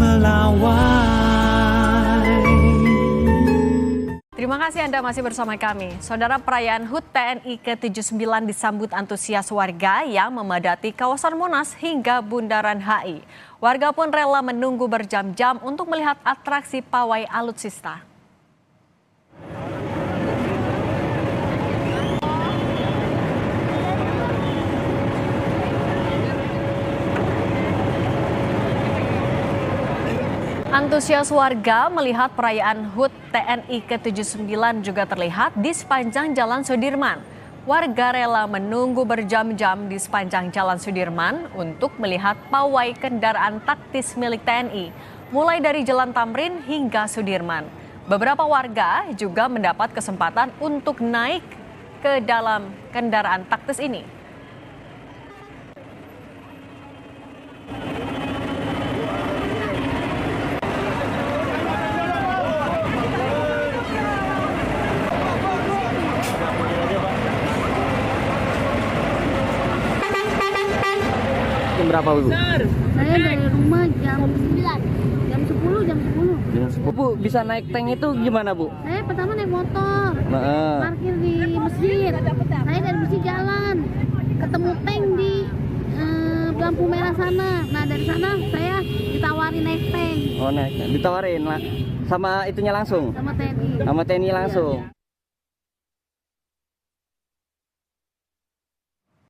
melawai. Terima kasih Anda masih bersama kami. Saudara, perayaan HUT TNI ke-79 disambut antusias warga yang memadati kawasan Monas hingga Bundaran HI. Warga pun rela menunggu berjam-jam untuk melihat atraksi pawai alutsista. Antusias warga melihat perayaan HUT TNI ke-79 juga terlihat di sepanjang Jalan Sudirman. Warga rela menunggu berjam-jam di sepanjang Jalan Sudirman untuk melihat pawai kendaraan taktis milik TNI, mulai dari Jalan Tamrin hingga Sudirman. Beberapa warga juga mendapat kesempatan untuk naik ke dalam kendaraan taktis ini. Berapa Bu? Saya dari rumah jam 9, jam 10. Bu, bisa naik tank itu gimana Bu? Saya pertama naik motor, parkir di masjid. Saya dari masjid jalan, ketemu tank di lampu merah sana. Nah dari sana saya ditawarin naik tank. Oh naik, ditawarin lah sama itunya langsung? Sama TNI. Sama TNI langsung?